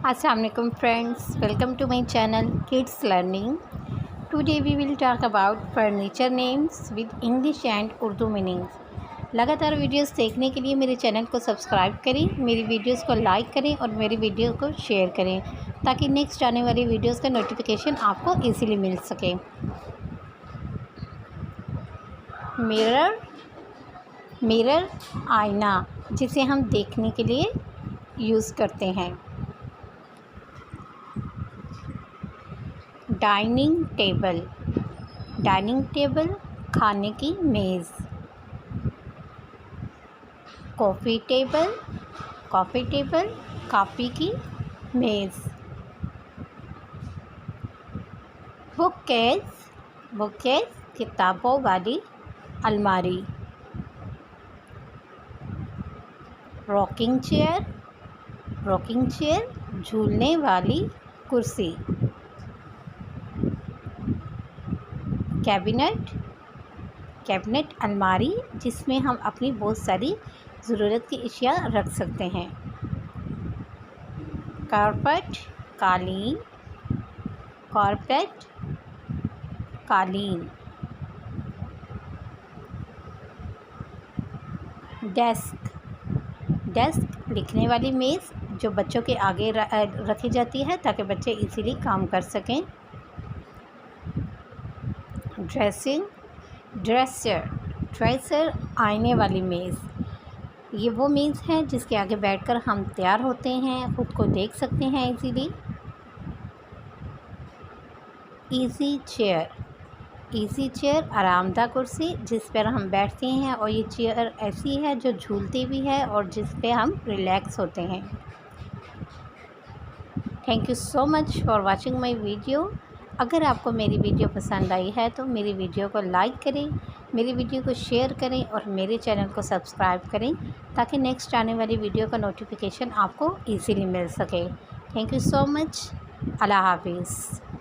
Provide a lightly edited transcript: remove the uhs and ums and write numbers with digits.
Assalamu alaikum friends, welcome to my channel Kids Learning. Today we will talk about furniture names with English and Urdu meanings. लगातार videos देखने के लिए मेरे channel को subscribe करें, मेरी वीडियोस को लाइक करें और मेरी वीडियो को शेयर करें ताकि नेक्स्ट आने वाली वीडियोस का नोटिफिकेशन आपको इजीली मिल सके। मिरर, मिरर आईना जिसे हम देखने के लिए यूज़ करते हैं। डाइनिंग टेबल, डाइनिंग टेबल खाने की मेज़। Coffee table, coffee table coffee की मेज़। बुक केस, बुक केस किताबों वाली अलमारी। रॉकिंग चेयर, रॉकिंग चेयर झूलने वाली कुर्सी। कैबिनेट, कैबिनेट अलमारी जिसमें हम अपनी बहुत सारी ज़रूरत की अशिया रख सकते हैं। कारपेट, कालीन, कारपेट कालीन। डेस्क, डेस्क लिखने वाली मेज़ जो बच्चों के आगे रखी जाती है ताकि बच्चे इजीली काम कर सकें। ड्रेसिंग, ड्रेसर, ड्रेसर आईने वाली मेज़। ये वो मेज़ है जिसके आगे बैठकर हम तैयार होते हैं, ख़ुद को देख सकते हैं easily. Easy chair, easy chair आरामदा कुर्सी जिस पर हम बैठते हैं और ये चेयर ऐसी है जो झूलती भी है और जिस पे हम रिलैक्स होते हैं। Thank you so much for watching my video. अगर आपको मेरी वीडियो पसंद आई है तो मेरी वीडियो को लाइक करें, मेरी वीडियो को शेयर करें और मेरे चैनल को सब्सक्राइब करें ताकि नेक्स्ट आने वाली वीडियो का नोटिफिकेशन आपको इजीली मिल सके। Thank you so much. अल्लाह हाफिज़।